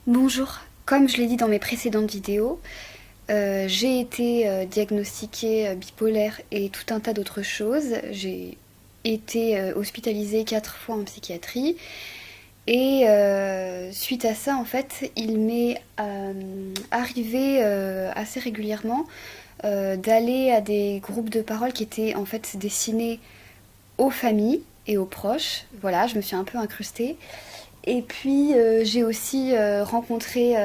Bonjour, comme je l'ai dit dans mes précédentes vidéos, j'ai été diagnostiquée bipolaire et tout un tas d'autres choses. J'ai été hospitalisée 4 fois en psychiatrie et suite à ça, en fait, il m'est arrivé assez régulièrement d'aller à des groupes de parole qui étaient en fait destinés aux familles et aux proches. Voilà, je me suis un peu incrustée. Et puis j'ai aussi rencontré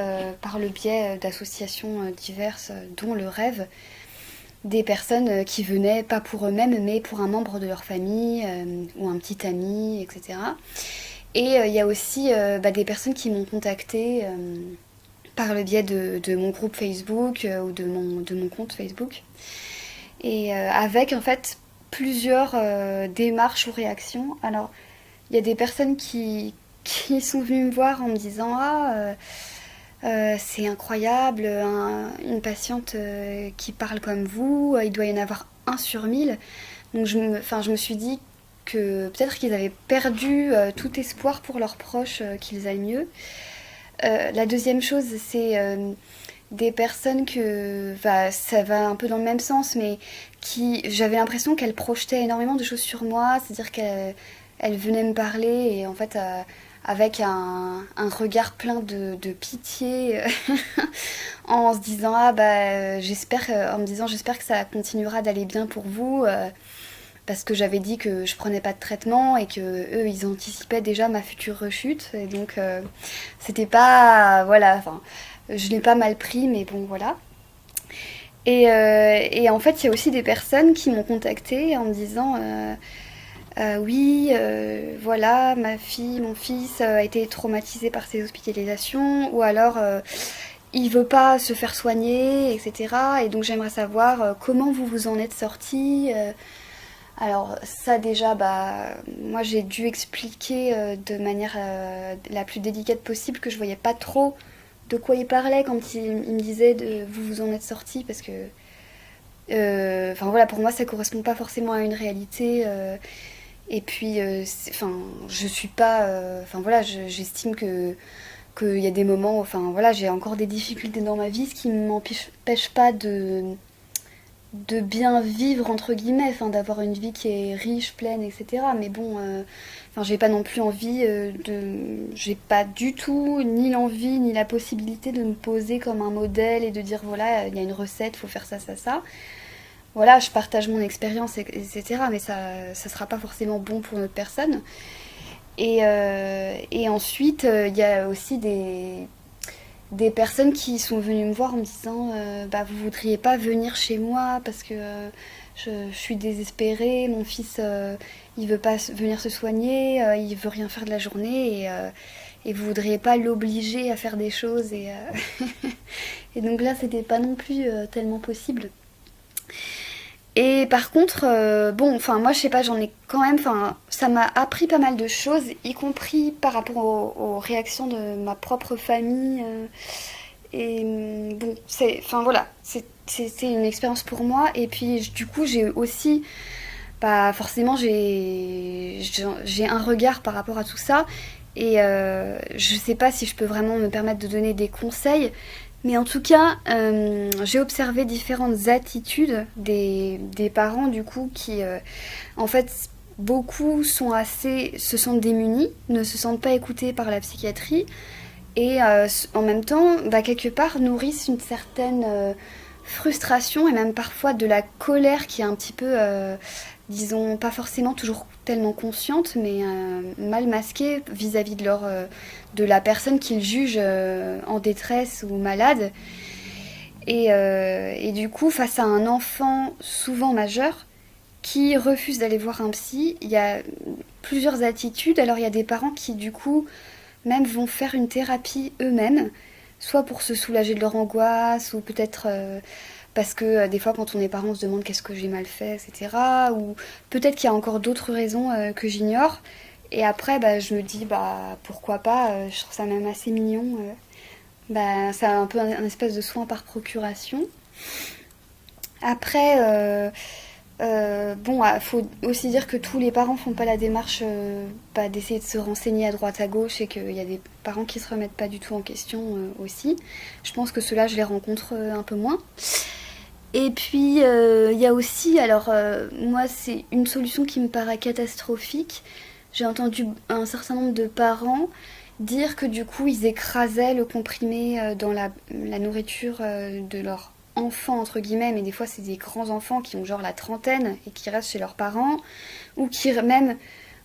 par le biais d'associations diverses, dont le Rêve, des personnes qui venaient pas pour eux-mêmes, mais pour un membre de leur famille ou un petit ami, etc. Et il y a aussi des personnes qui m'ont contacté par le biais de mon groupe Facebook ou de mon compte Facebook. Et avec en fait plusieurs démarches ou réactions. Alors, il y a des personnes qui sont venues me voir en me disant c'est incroyable, une patiente qui parle comme vous, il doit y en avoir un sur 1000. Donc je me suis dit que peut-être qu'ils avaient perdu tout espoir pour leurs proches qu'ils aillent mieux. La deuxième chose, c'est des personnes ça va un peu dans le même sens, mais j'avais l'impression qu'elles projetaient énormément de choses sur moi, c'est-à-dire qu'elles venaient me parler et en fait avec un regard plein de pitié en se disant en me disant j'espère que ça continuera d'aller bien pour vous parce que j'avais dit que je prenais pas de traitement et que eux ils anticipaient déjà ma future rechute et donc c'était pas voilà, enfin je l'ai pas mal pris mais bon voilà. Et en fait il y a aussi des personnes qui m'ont contactée en me disant oui, voilà, ma fille, mon fils a été traumatisé par ces hospitalisations, ou alors il veut pas se faire soigner, etc. Et donc j'aimerais savoir comment vous vous en êtes sorti. Alors ça déjà, moi j'ai dû expliquer de manière la plus délicate possible que je voyais pas trop de quoi il parlait quand il me disait de vous vous en êtes sorti, parce que, enfin voilà, pour moi ça correspond pas forcément à une réalité. Et puis, enfin, je suis pas. Enfin, voilà, j'estime qu'il y a des moments. Enfin, voilà, j'ai encore des difficultés dans ma vie, ce qui ne m'empêche pas de bien vivre, entre guillemets, enfin, d'avoir une vie qui est riche, pleine, etc. Mais bon, enfin, j'ai pas non plus envie de. J'ai pas du tout ni l'envie ni la possibilité de me poser comme un modèle et de dire voilà, il y a une recette, faut faire ça, ça, ça. Voilà, je partage mon expérience, etc. Mais ça sera pas forcément bon pour notre personne. Et ensuite, il y a aussi des personnes qui sont venues me voir en me disant vous voudriez pas venir chez moi parce que je suis désespérée, mon fils il veut pas venir se soigner, il veut rien faire de la journée et vous voudriez pas l'obliger à faire des choses et donc là c'était pas non plus tellement possible. Et par contre, bon, enfin moi je sais pas, j'en ai quand même, enfin ça m'a appris pas mal de choses, y compris par rapport aux réactions de ma propre famille. Et bon, enfin voilà, c'était une expérience pour moi. Et puis du coup j'ai aussi, forcément j'ai un regard par rapport à tout ça. Et je sais pas si je peux vraiment me permettre de donner des conseils, mais en tout cas, j'ai observé différentes attitudes des parents du coup qui, en fait, beaucoup se sentent démunis, ne se sentent pas écoutés par la psychiatrie et en même temps, quelque part, nourrissent une certaine frustration et même parfois de la colère qui est un petit peu, disons, pas forcément toujours tellement consciente, mais mal masquée vis-à-vis de la personne qu'ils jugent en détresse ou malade. Et du coup, face à un enfant souvent majeur qui refuse d'aller voir un psy, il y a plusieurs attitudes. Alors il y a des parents qui du coup même vont faire une thérapie eux-mêmes, soit pour se soulager de leur angoisse, ou peut-être parce que des fois quand on est parent on se demande qu'est-ce que j'ai mal fait, etc. Ou peut-être qu'il y a encore d'autres raisons que j'ignore. Et après je me dis pourquoi pas, je trouve ça même assez mignon. C'est un peu un espèce de soin par procuration. Après, Bon, faut aussi dire que tous les parents font pas la démarche d'essayer de se renseigner à droite à gauche et qu'il y a des parents qui se remettent pas du tout en question aussi. Je pense que ceux-là, je les rencontre un peu moins. Et puis, il y a aussi, alors moi, c'est une solution qui me paraît catastrophique. J'ai entendu un certain nombre de parents dire que du coup, ils écrasaient le comprimé dans la nourriture de leur enfant, entre guillemets, mais des fois, c'est des grands enfants qui ont genre la trentaine et qui restent chez leurs parents, ou qui même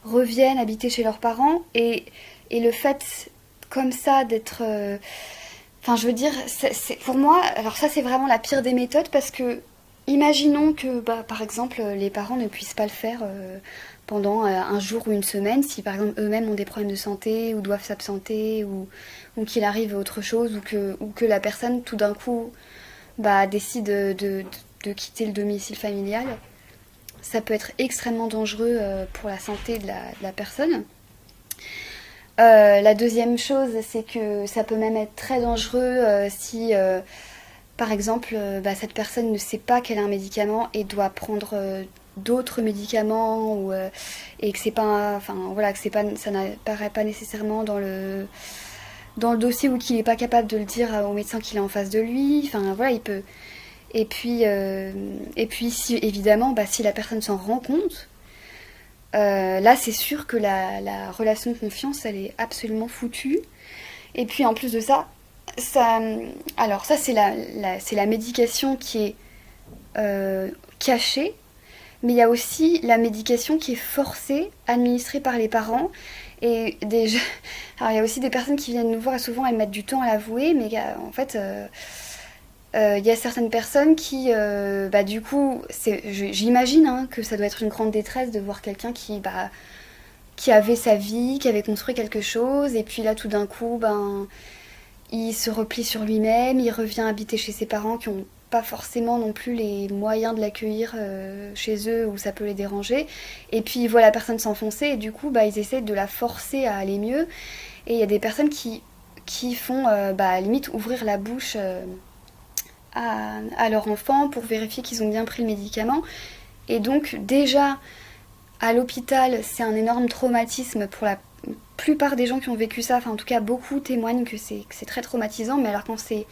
reviennent habiter chez leurs parents. Et le fait, comme ça, d'être... Enfin, je veux dire, pour moi, alors ça c'est vraiment la pire des méthodes parce que imaginons que, bah, par exemple, les parents ne puissent pas le faire pendant un jour ou une semaine, si par exemple eux-mêmes ont des problèmes de santé ou doivent s'absenter ou qu'il arrive autre chose ou que la personne tout d'un coup bah, décide de quitter le domicile familial. Ça peut être extrêmement dangereux pour la santé de la personne. La deuxième chose, c'est que ça peut même être très dangereux si, par exemple, bah, cette personne ne sait pas qu'elle a un médicament et doit prendre d'autres médicaments et que c'est pas, enfin voilà, que c'est pas, ça n'apparaît pas nécessairement dans le dossier ou qu'il n'est pas capable de le dire au médecin qu'il est en face de lui. Enfin voilà, il peut. Et puis si, évidemment, bah, si la personne s'en rend compte. Là, c'est sûr que la relation de confiance, elle est absolument foutue. Et puis, en plus de ça, alors ça, c'est la médication qui est cachée, mais il y a aussi la médication qui est forcée, administrée par les parents. Et alors, il y a aussi des personnes qui viennent nous voir et souvent elles mettent du temps à l'avouer, mais en fait, il y a certaines personnes qui, bah, du coup, j'imagine hein, que ça doit être une grande détresse de voir quelqu'un qui avait sa vie, qui avait construit quelque chose, et puis là, tout d'un coup, ben, il se replie sur lui-même, il revient habiter chez ses parents qui n'ont pas forcément non plus les moyens de l'accueillir chez eux où ça peut les déranger, et puis ils voient la personne s'enfoncer, et du coup, bah, ils essaient de la forcer à aller mieux, et il y a des personnes qui font, bah, limite, ouvrir la bouche à leur enfant pour vérifier qu'ils ont bien pris le médicament. Et donc déjà, à l'hôpital, c'est un énorme traumatisme pour la plupart des gens qui ont vécu ça. Enfin, en tout cas, beaucoup témoignent que c'est très traumatisant. Mais alors quand c'est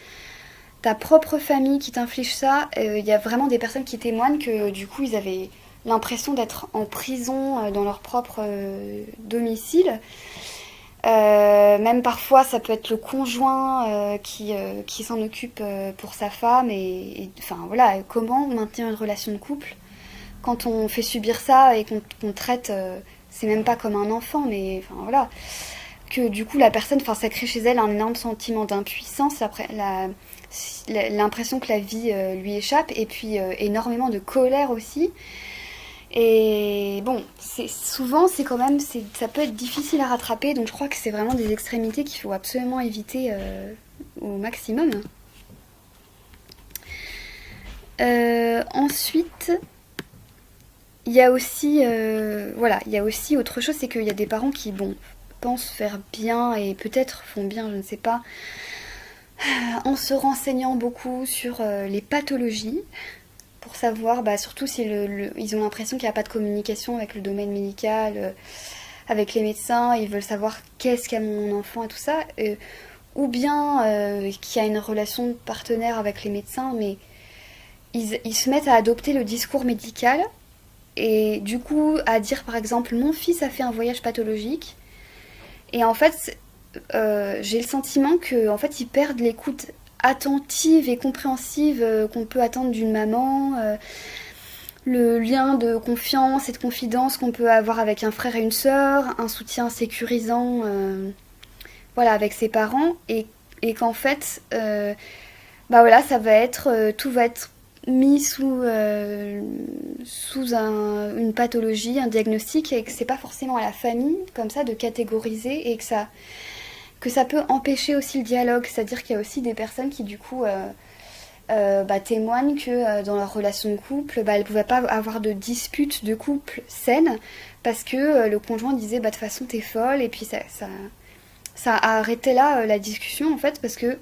ta propre famille qui t'inflige ça, il y a vraiment des personnes qui témoignent que du coup, ils avaient l'impression d'être en prison dans leur propre domicile. Même parfois, ça peut être le conjoint qui s'en occupe pour sa femme. Enfin voilà, comment maintenir une relation de couple quand on fait subir ça et qu'on traite, c'est même pas comme un enfant, mais enfin voilà, que du coup la personne, enfin ça crée chez elle un énorme sentiment d'impuissance, après l'impression que la vie lui échappe, et puis énormément de colère aussi. Et bon, souvent c'est quand même, ça peut être difficile à rattraper, donc je crois que c'est vraiment des extrémités qu'il faut absolument éviter au maximum. Ensuite, il y a aussi, voilà, il y a aussi autre chose, c'est qu'il y a des parents qui, bon, pensent faire bien et peut-être font bien, je ne sais pas, en se renseignant beaucoup sur les pathologies. Pour savoir, bah, surtout si ils ont l'impression qu'il n'y a pas de communication avec le domaine médical, avec les médecins, ils veulent savoir qu'est-ce qu'a mon enfant et tout ça, ou bien qu'il y a une relation de partenaire avec les médecins, mais ils se mettent à adopter le discours médical, et du coup à dire par exemple mon fils a fait un voyage pathologique, et en fait j'ai le sentiment que en fait ils perdent l'écoute attentive et compréhensive qu'on peut attendre d'une maman, le lien de confiance et de confidence qu'on peut avoir avec un frère et une sœur, un soutien sécurisant voilà, avec ses parents, et qu'en fait bah voilà, ça va être tout va être mis sous une pathologie, un diagnostic, et que c'est pas forcément à la famille comme ça de catégoriser, et que ça peut empêcher aussi le dialogue, c'est-à-dire qu'il y a aussi des personnes qui du coup bah, témoignent que dans leur relation de couple, bah, elles ne pouvaient pas avoir de dispute de couple saine parce que le conjoint disait bah, de toute façon t'es folle, et puis ça a arrêté là la discussion en fait parce que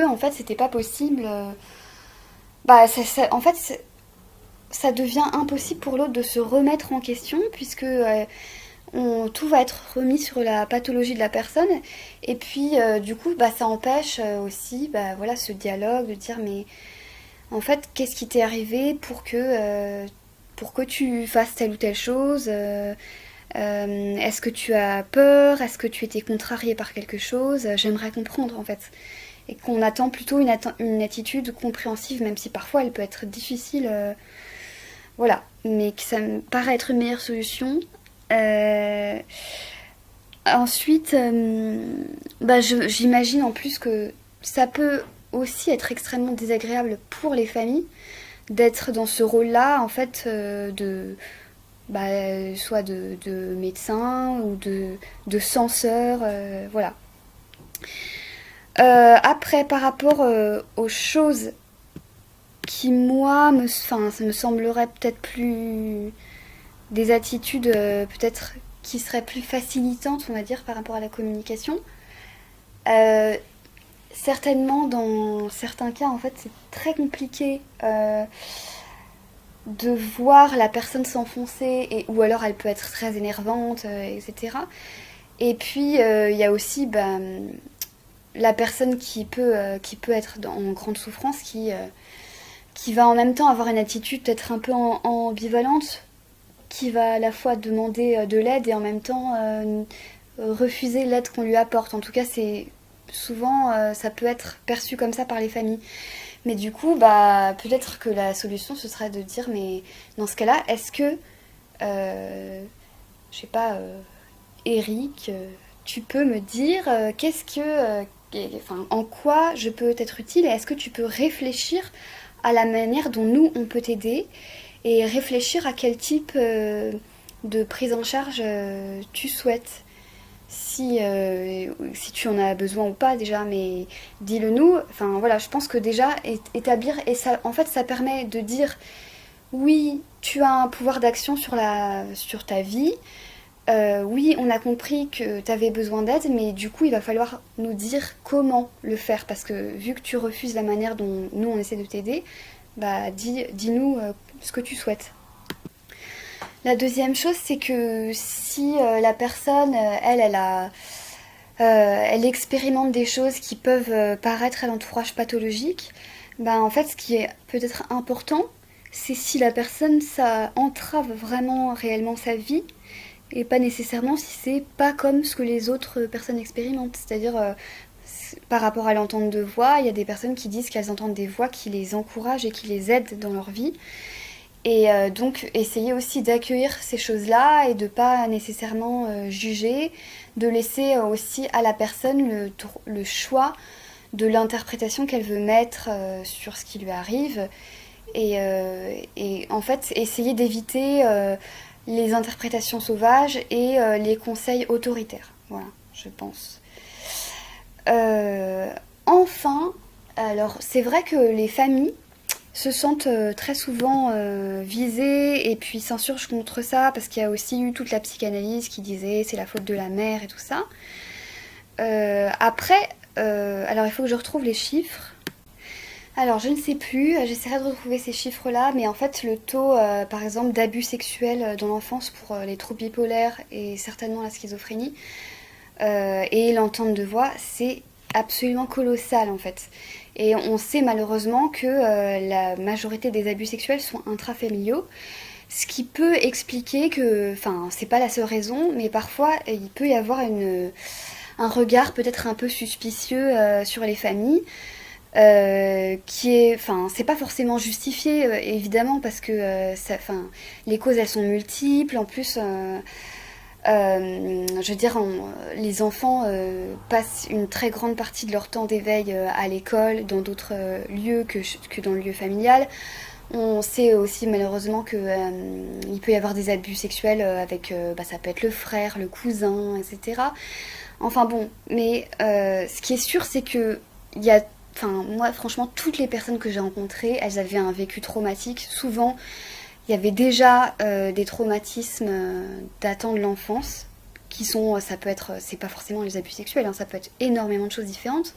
en fait c'était pas possible. Bah, en fait ça devient impossible pour l'autre de se remettre en question, puisque tout va être remis sur la pathologie de la personne. Et puis, du coup, bah, ça empêche aussi bah, voilà, ce dialogue, de dire, mais en fait, qu'est-ce qui t'est arrivé pour que tu fasses telle ou telle chose est-ce que tu as peur? Est-ce que tu étais contrarié par quelque chose? J'aimerais comprendre, en fait. Et qu'on attend plutôt une attitude compréhensive, même si parfois elle peut être difficile. Voilà. Mais que ça me paraît être une meilleure solution. Euh, Ensuite, bah, j'imagine en plus que ça peut aussi être extrêmement désagréable pour les familles d'être dans ce rôle-là, en fait, soit de médecin ou de censeur, voilà. Après, par rapport aux choses qui, moi, enfin, ça me semblerait peut-être plus des attitudes peut-être qui seraient plus facilitantes, on va dire, par rapport à la communication. Euh, Certainement, dans certains cas, en fait, c'est très compliqué de voir la personne s'enfoncer, ou alors elle peut être très énervante, etc. Et puis, il y a aussi la personne qui peut être en grande souffrance, qui va en même temps avoir une attitude peut-être un peu ambivalente, qui va à la fois demander de l'aide et en même temps refuser l'aide qu'on lui apporte. En tout cas, c'est souvent ça peut être perçu comme ça par les familles. Mais du coup, bah peut-être que la solution ce serait de dire mais dans ce cas-là, est-ce que je sais pas Eric, tu peux me dire enfin en quoi je peux être utile et est-ce que tu peux réfléchir à la manière dont nous on peut t'aider et réfléchir à quel type de prise en charge tu souhaites. Si tu en as besoin ou pas déjà, mais dis-le nous. Enfin voilà, je pense que déjà établir, et ça, en fait, ça permet de dire oui, tu as un pouvoir d'action sur ta vie. Oui, on a compris que tu avais besoin d'aide, mais du coup, il va falloir nous dire comment le faire, parce que vu que tu refuses la manière dont nous on essaie de t'aider, bah dis-nous ce que tu souhaites. La deuxième chose, c'est que si la personne, elle expérimente des choses qui peuvent paraître à l'entourage pathologique, ben en fait, ce qui est peut-être important, c'est si la personne, ça entrave vraiment réellement sa vie, et pas nécessairement si c'est pas comme ce que les autres personnes expérimentent. C'est-à-dire, par rapport à l'entente de voix, il y a des personnes qui disent qu'elles entendent des voix qui les encouragent et qui les aident dans leur vie. Et donc essayer aussi d'accueillir ces choses-là et de pas nécessairement juger, de laisser aussi à la personne le choix de l'interprétation qu'elle veut mettre sur ce qui lui arrive. Et en fait, essayer d'éviter les interprétations sauvages et les conseils autoritaires. Voilà, je pense. Enfin, alors c'est vrai que les familles se sentent très souvent visées et puis s'insurgent contre ça parce qu'il y a aussi eu toute la psychanalyse qui disait c'est la faute de la mère et tout ça. Après, alors il faut que je retrouve les chiffres. Alors je ne sais plus, j'essaierai de retrouver ces chiffres-là, mais en fait le taux par exemple d'abus sexuels dans l'enfance pour les troubles bipolaires et certainement la schizophrénie et l'entente de voix, c'est absolument colossal en fait. Et on sait malheureusement que la majorité des abus sexuels sont intrafamiliaux, ce qui peut expliquer que, enfin, c'est pas la seule raison, mais parfois il peut y avoir un regard peut-être un peu suspicieux sur les familles, qui est, enfin, c'est pas forcément justifié évidemment parce que, enfin, les causes elles sont multiples. En plus, je veux dire, les enfants passent une très grande partie de leur temps d'éveil à l'école, dans d'autres lieux que dans le lieu familial. On sait aussi malheureusement que il peut y avoir des abus sexuels avec, ça peut être le frère, le cousin, etc. Enfin bon, mais ce qui est sûr, c'est que il y a, enfin moi franchement, toutes les personnes que j'ai rencontrées, elles avaient un vécu traumatique. Souvent, il y avait déjà des traumatismes datant de l'enfance, qui sont, ça peut être, c'est pas forcément les abus sexuels, hein, ça peut être énormément de choses différentes.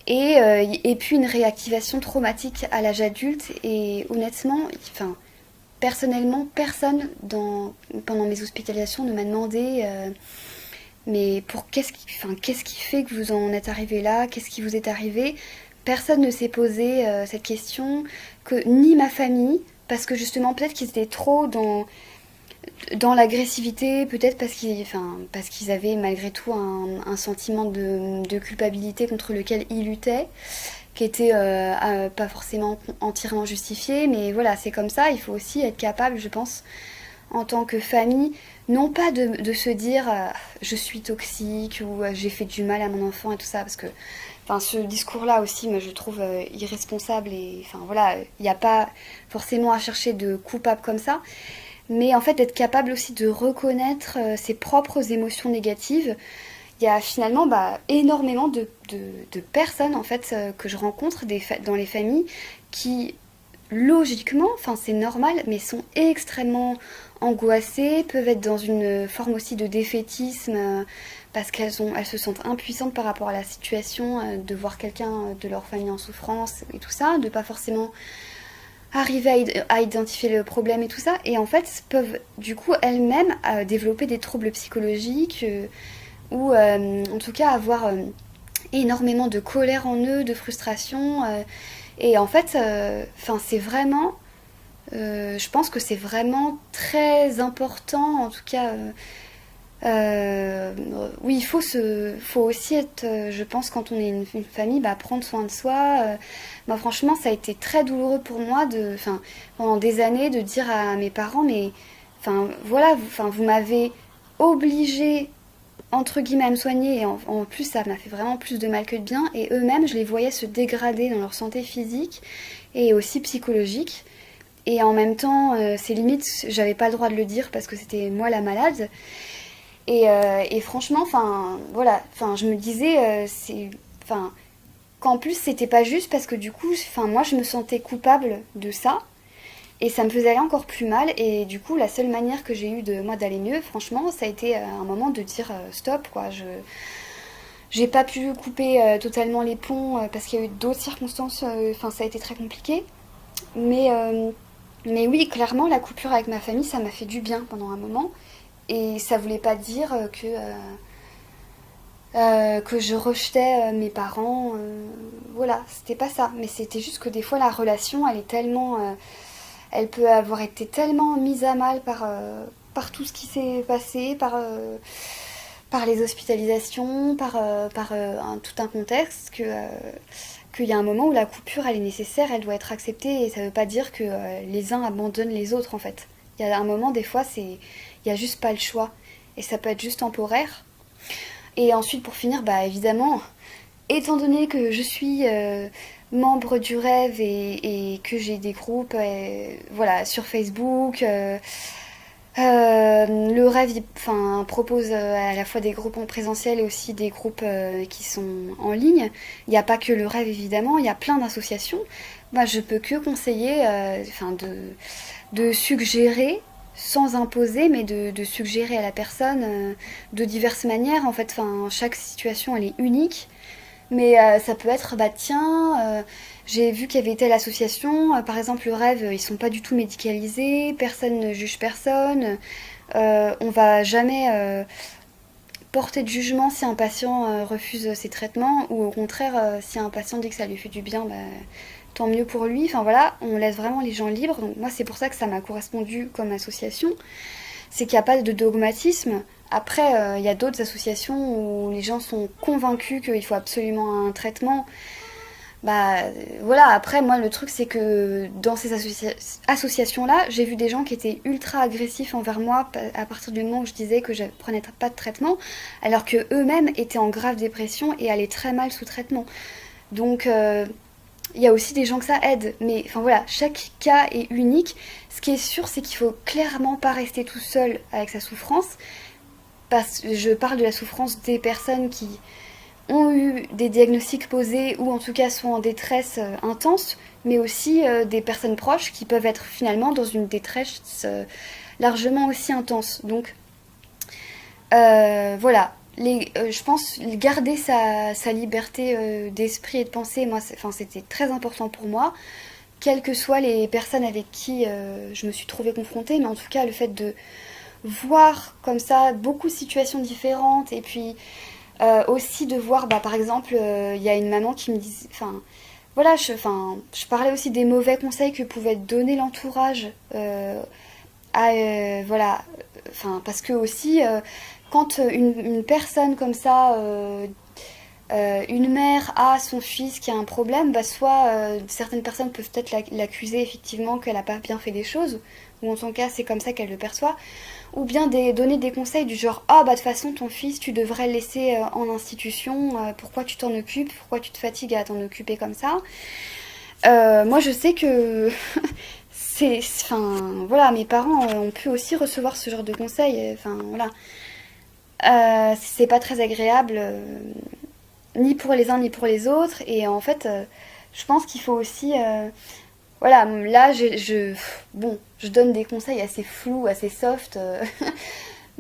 Et puis une réactivation traumatique à l'âge adulte. Et honnêtement, enfin, personnellement, personne pendant mes hospitalisations ne m'a demandé mais qu'est-ce qui fait que vous en êtes arrivé là, qu'est-ce qui vous est arrivé. Personne ne s'est posé cette question, ni ma famille, parce que justement peut-être qu'ils étaient trop dans l'agressivité, peut-être parce qu'ils avaient malgré tout un sentiment de culpabilité contre lequel ils luttaient, qui était pas forcément entièrement justifié, mais voilà, c'est comme ça. Il faut aussi être capable, je pense, en tant que famille, non pas de se dire je suis toxique ou j'ai fait du mal à mon enfant et tout ça, parce que ce discours-là aussi, moi, je trouve irresponsable, et enfin voilà, il n'y a pas forcément à chercher de coupable comme ça, mais en fait d'être capable aussi de reconnaître ses propres émotions négatives. Il y a finalement énormément de personnes en fait que je rencontre dans les familles qui logiquement, enfin c'est normal, mais sont extrêmement angoissées, peuvent être dans une forme aussi de défaitisme parce elles se sentent impuissantes par rapport à la situation, de voir quelqu'un de leur famille en souffrance et tout ça, de pas forcément arriver à identifier le problème et tout ça, et en fait peuvent du coup elles-mêmes développer des troubles psychologiques ou en tout cas avoir énormément de colère en eux, de frustration. Et en fait, c'est vraiment, je pense que c'est vraiment très important, en tout cas. Oui, faut aussi être, je pense, quand on est une famille, prendre soin de soi. Moi, franchement, ça a été très douloureux pour moi pendant des années, de dire à mes parents, mais, voilà, vous m'avez obligée entre guillemets à me soigner, et en plus ça m'a fait vraiment plus de mal que de bien, et eux-mêmes je les voyais se dégrader dans leur santé physique et aussi psychologique, et en même temps c'est limite j'avais pas le droit de le dire parce que c'était moi la malade, et franchement voilà, je me disais qu'en plus c'était pas juste, parce que du coup moi je me sentais coupable de ça. Et ça me faisait aller encore plus mal, et du coup la seule manière que j'ai eue de moi d'aller mieux, franchement, ça a été un moment de dire stop quoi. J'ai pas pu couper totalement les ponts parce qu'il y a eu d'autres circonstances, ça a été très compliqué. Mais, mais oui, clairement la coupure avec ma famille, ça m'a fait du bien pendant un moment, et ça voulait pas dire que je rejetais mes parents, voilà, c'était pas ça, mais c'était juste que des fois la relation elle est tellement elle peut avoir été tellement mise à mal par tout ce qui s'est passé, par les hospitalisations, par tout un contexte, qu'il y a un moment où la coupure elle est nécessaire, elle doit être acceptée, et ça veut pas dire que les uns abandonnent les autres en fait. Il y a un moment, des fois, il y a juste pas le choix, et ça peut être juste temporaire. Et ensuite, pour finir, évidemment, étant donné que je suis membre du Rêve, et que j'ai des groupes voilà, sur Facebook, le Rêve propose à la fois des groupes en présentiel et aussi des groupes qui sont en ligne. Il n'y a pas que le Rêve évidemment, il y a plein d'associations. Moi je peux que conseiller de suggérer, sans imposer, mais de suggérer à la personne de diverses manières. En fait, chaque situation elle est unique. Mais ça peut être, tiens, j'ai vu qu'il y avait telle association, par exemple le Rêve, ils sont pas du tout médicalisés, personne ne juge personne, on va jamais porter de jugement si un patient refuse ses traitements, ou au contraire, si un patient dit que ça lui fait du bien, tant mieux pour lui. Enfin voilà, on laisse vraiment les gens libres. Donc moi c'est pour ça que ça m'a correspondu comme association, c'est qu'il n'y a pas de dogmatisme. Après, il y a d'autres associations où les gens sont convaincus qu'il faut absolument un traitement. Voilà, après, moi, le truc, c'est que dans ces associations-là, j'ai vu des gens qui étaient ultra agressifs envers moi à partir du moment où je disais que je prenais pas de traitement, alors que eux-mêmes étaient en grave dépression et allaient très mal sous traitement. Donc, il y a aussi des gens que ça aide, mais voilà, chaque cas est unique. Ce qui est sûr, c'est qu'il faut clairement pas rester tout seul avec sa souffrance. Parce que je parle de la souffrance des personnes qui ont eu des diagnostics posés, ou en tout cas sont en détresse intense, mais aussi des personnes proches qui peuvent être finalement dans une détresse largement aussi intense. Donc voilà, je pense garder sa liberté d'esprit et de pensée, moi c'était très important pour moi. quelles que soient les personnes avec qui je me suis trouvée confrontée, mais en tout cas le fait de voir comme ça beaucoup de situations différentes et puis aussi de voir, par exemple, il y a une maman qui me disait, enfin voilà, je parlais aussi des mauvais conseils que pouvait donner l'entourage voilà, parce que aussi quand une personne comme ça une mère a son fils qui a un problème, soit certaines personnes peuvent peut-être l'accuser effectivement qu'elle n'a pas bien fait des choses, ou en tout cas c'est comme ça qu'elle le perçoit, ou bien donner des conseils du genre ah de toute façon ton fils tu devrais le laisser en institution, pourquoi tu t'en occupes, pourquoi tu te fatigues à t'en occuper comme ça. Moi je sais que enfin voilà, mes parents ont pu aussi recevoir ce genre de conseils, enfin voilà. C'est pas très agréable, ni pour les uns ni pour les autres. Et en fait, je pense qu'il faut aussi. Voilà, là, bon, je donne des conseils assez flous, assez soft.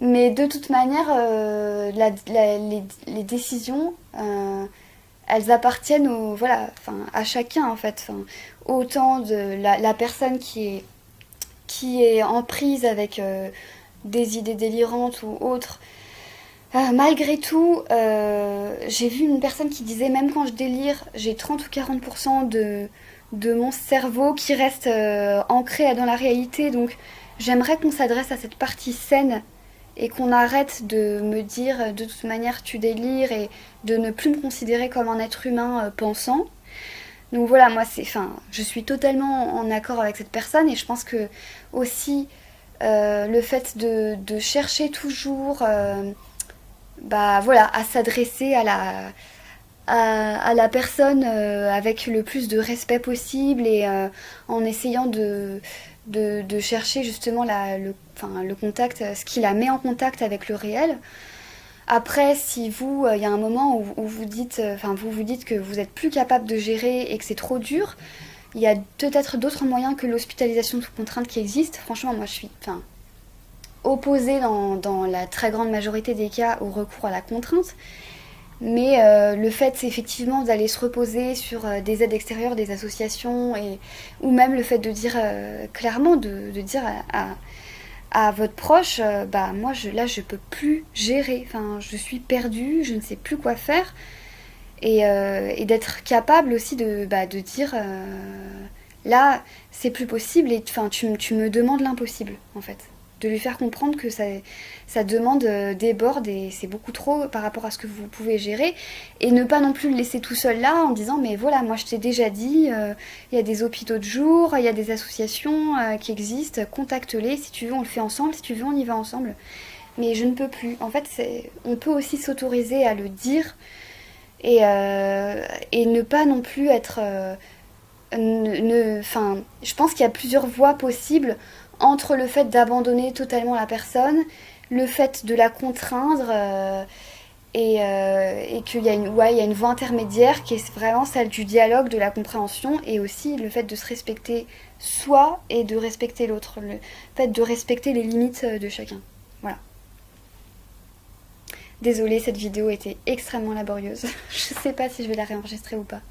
Mais de toute manière, les décisions, elles appartiennent voilà, à chacun en fait. Autant de la personne qui est en prise avec des idées délirantes ou autres. Malgré tout, j'ai vu une personne qui disait même quand je délire, j'ai 30 ou 40% de mon cerveau qui reste ancré dans la réalité. Donc j'aimerais qu'on s'adresse à cette partie saine et qu'on arrête de me dire de toute manière tu délires et de ne plus me considérer comme un être humain pensant. Donc voilà, moi je suis totalement en accord avec cette personne et je pense que aussi le fait de chercher toujours voilà, à s'adresser à la personne avec le plus de respect possible et en essayant de chercher justement le contact, ce qui la met en contact avec le réel. Après, si vous, il y a un moment où vous dites que vous n'êtes plus capable de gérer et que c'est trop dur, il y a peut-être d'autres moyens que l'hospitalisation sous contrainte qui existe. Franchement, moi je suis opposée dans la très grande majorité des cas au recours à la contrainte. Mais le fait, c'est effectivement d'aller se reposer sur des aides extérieures, des associations, ou même le fait de dire clairement, de dire à votre proche, moi là je peux plus gérer, je suis perdue, je ne sais plus quoi faire. Et d'être capable aussi de dire là c'est plus possible et tu me demandes l'impossible en fait. De lui faire comprendre que sa demande déborde et c'est beaucoup trop par rapport à ce que vous pouvez gérer. Et ne pas non plus le laisser tout seul là en disant mais voilà, moi je t'ai déjà dit, il y a des hôpitaux de jour, il y a des associations qui existent, contacte-les, si tu veux on le fait ensemble, si tu veux on y va ensemble. Mais je ne peux plus. En fait, on peut aussi s'autoriser à le dire et ne pas non plus être... je pense qu'il y a plusieurs voies possibles entre le fait d'abandonner totalement la personne, le fait de la contraindre et qu'il y a il y a une voie intermédiaire qui est vraiment celle du dialogue, de la compréhension et aussi le fait de se respecter soi et de respecter l'autre, le fait de respecter les limites de chacun. Voilà. Désolée, cette vidéo était extrêmement laborieuse. Je sais pas si je vais la réenregistrer ou pas.